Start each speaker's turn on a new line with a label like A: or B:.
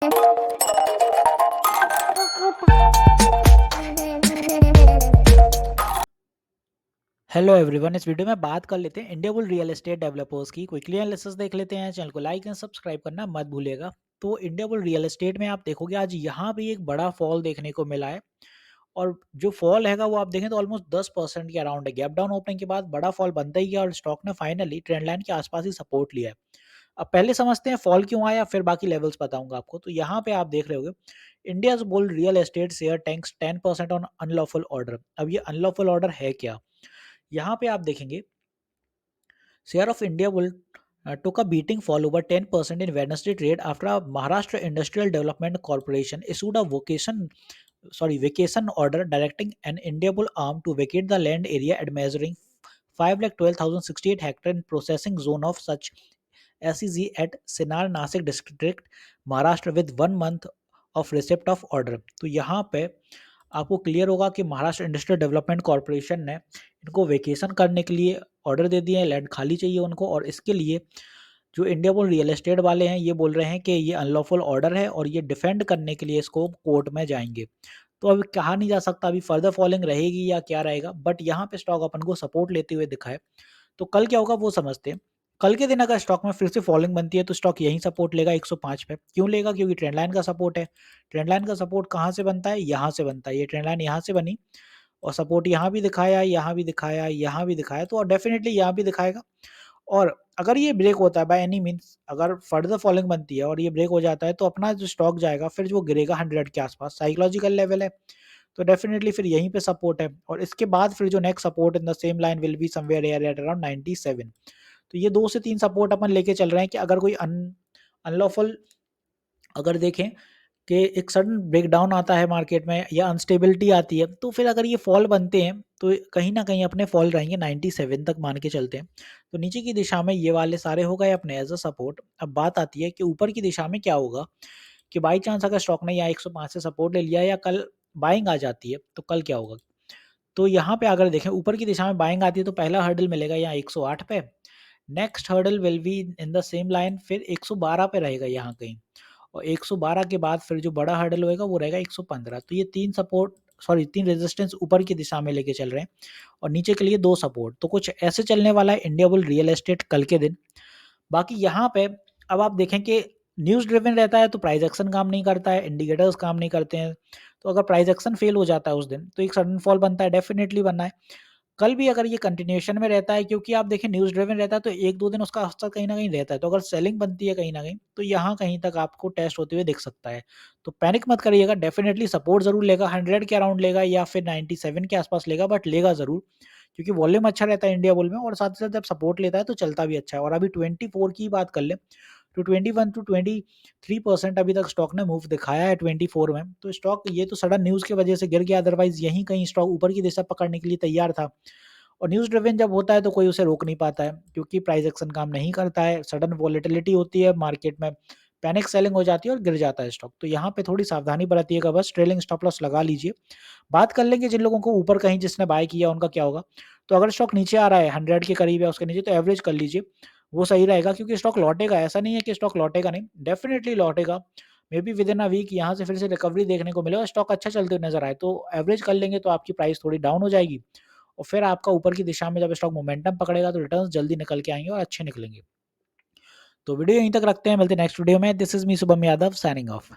A: Hello everyone, इस video में बात कर लेते हैं India bull real estate developers की। क्विकली एनालिसिस देख लेते हैं। चैनल को लाइक एंड सब्सक्राइब करना मत भूलिएगा। तो इंडिया बुल रियल एस्टेट में आप देखोगे आज यहाँ भी एक बड़ा फॉल देखने को मिला है। और जो फॉल हैगा वो आप देखें तो ऑलमोस्ट 10% के अराउंड है। गैप डाउन ओपनिंग के बाद बड़ा फॉल बनता ही गया और स्टॉक ने फाइनली ट्रेंड लाइन के आसपास ही सपोर्ट लिया है। अब पहले समझते हैं फॉल क्यों आया, फिर बाकी लेवल्स बताऊंगा आपको। तो यहाँ पे आप देख रहे होगे India's bull real estate share tanks 10% on unlawful order. अब ये अनलॉफुल ऑर्डर है क्या? यहाँ पे आप देखेंगे share of India will took a beating fall over 10% in Wednesday trade after a Maharashtra Industrial Development Corporation issued a vacation order directing an India Bull arm to vacate the land area at measuring 5,12,068 hectare in processing zone of such SEZ at Sinar Nasik district Maharashtra with 1 month of receipt of order। तो यहाँ पे आपको clear होगा कि Maharashtra industrial development corporation ने इनको vacation करने के लिए ऑर्डर दे दिए हैं। लैंड खाली चाहिए उनको, और इसके लिए जो इंडिया बुल रियल एस्टेट वाले हैं ये बोल रहे हैं कि ये अनलॉफुल ऑर्डर है और ये डिफेंड करने के लिए इसको कोर्ट में जाएंगे। तो अभी कहा नहीं जा सकता अभी फर्दर फॉलिंग रहेगी या क्या रहेगा, बट यहाँ पे स्टॉक अपन को सपोर्ट लेते हुए दिखा है। तो कल क्या होगा वो समझते हैं। कल के दिन अगर स्टॉक में फिर से फॉलिंग बनती है तो स्टॉक यहीं सपोर्ट लेगा 105 पे। क्यों लेगा? क्योंकि ट्रेंड लाइन का सपोर्ट है। ट्रेंड लाइन का सपोर्ट कहाँ से बनता है? यहाँ से बनता है। ये ट्रेंड लाइन यहाँ से बनी और सपोर्ट यहाँ भी दिखाया, यहाँ भी दिखाया, यहाँ भी दिखाया, तो डेफिनेटली यहाँ भी दिखाएगा। और अगर ये ब्रेक होता है बाय एनी मीन्स, अगर फर्दर फॉलिंग बनती है और ये ब्रेक हो जाता है तो अपना जो स्टॉक जाएगा फिर वो गिरेगा 100 के आसपास। साइकोलॉजिकल लेवल है, तो डेफिनेटली फिर यहीं पे सपोर्ट है। और इसके बाद फिर जो next support in the same line will be somewhere here at around 97। तो ये 2 से 3 सपोर्ट अपन लेके चल रहे हैं कि अगर कोई अनलॉफुल अगर देखें कि एक सडन ब्रेकडाउन आता है मार्केट में या अनस्टेबिलिटी आती है, तो फिर अगर ये फॉल बनते हैं तो कहीं ना कहीं अपने फॉल रहेंगे 97 तक मान के चलते हैं। तो नीचे की दिशा में ये वाले सारे हो गए अपने एज अ सपोर्ट। अब बात आती है कि ऊपर की दिशा में क्या होगा, कि बाई चांस अगर स्टॉक ने यहाँ 105 से सपोर्ट ले लिया या कल बाइंग आ जाती है तो कल क्या होगा। तो यहाँ पे अगर देखें ऊपर की दिशा में बाइंग आती है तो पहला हर्डल मिलेगा यहाँ 108 पे। Next hurdle will be in the same line, फिर 112 पे रहेगा यहाँ कहीं। और 112 के बाद फिर जो बड़ा हर्डल होएगा वो रहेगा 115। तो ये 3 रेजिस्टेंस ऊपर की दिशा में लेके चल रहे हैं और नीचे के लिए 2 सपोर्ट। तो कुछ ऐसे चलने वाला है इंडिया बुल रियल एस्टेट कल के दिन। बाकी यहाँ पे अब आप देखें कि न्यूज़ ड्रिवन रहता है तो प्राइस एक्शन काम नहीं करता है, इंडिकेटर्स काम नहीं करते हैं। तो अगर प्राइस एक्शन फेल हो जाता है उस दिन तो एक सडन फॉल बनता है, डेफिनेटली बनना है। कल भी अगर ये कंटिन्यूएशन में रहता है, क्योंकि आप देखें न्यूज़ ड्रिवन रहता है तो 1-2 दिन उसका असर कहीं न कहीं रहता है। तो अगर सेलिंग बनती है कहीं न कहीं तो यहाँ कहीं तक आपको टेस्ट होते हुए दिख सकता है। तो पैनिक मत करिएगा, डेफिनिटली सपोर्ट ज़रूर लेगा, 100 के अराउंड लेगा या फिर 97 के आसपास लेगा, बट लेगा ज़रूर। क्योंकि वॉल्यूम अच्छा रहता है इंडिया बुल में और साथ ही साथ जब सपोर्ट लेता है तो चलता भी अच्छा है। और अभी 24 की बात कर लें तो 21 टू 23% अभी तक स्टॉक ने मूव दिखाया है 24 में। तो स्टॉक ये तो सडन न्यूज़ की वजह से गिर गया, अदरवाइज़ यहीं कहीं स्टॉक ऊपर की दिशा पकड़ने के लिए तैयार था। और न्यूज़ ड्रिवन जब होता है तो कोई उसे रोक नहीं पाता है, क्योंकि प्राइस एक्शन काम नहीं करता है, सडन वॉलेटिलिटी होती है मार्केट में, पैनिक सेलिंग हो जाती है और गिर जाता है स्टॉक। तो यहाँ पे थोड़ी सावधानी बरतिएगा, बस ट्रेलिंग स्टॉप लॉस लगा लीजिए। बात कर लेंगे जिन लोगों को ऊपर कहीं जिसने बाय किया उनका क्या होगा। तो अगर स्टॉक नीचे आ रहा है 100 के करीब या उसके नीचे तो एवरेज कर लीजिए, वो सही रहेगा, क्योंकि स्टॉक लौटेगा। ऐसा नहीं है कि स्टॉक लौटेगा नहीं, डेफिनिटली लौटेगा। Maybe within a week यहाँ से फिर से रिकवरी देखने को मिले और स्टॉक अच्छा चलते हुए नजर आए तो एवरेज कर लेंगे तो आपकी प्राइस थोड़ी डाउन हो जाएगी। और फिर आपका ऊपर की दिशा में जब स्टॉक मोमेंटम पकड़ेगा तो रिटर्न्स जल्दी निकल के आएँगे और अच्छे निकलेंगे। तो वीडियो यहीं तक रखते हैं, मिलते हैं नेक्स्ट वीडियो में। This is me Shubham Yadav signing off.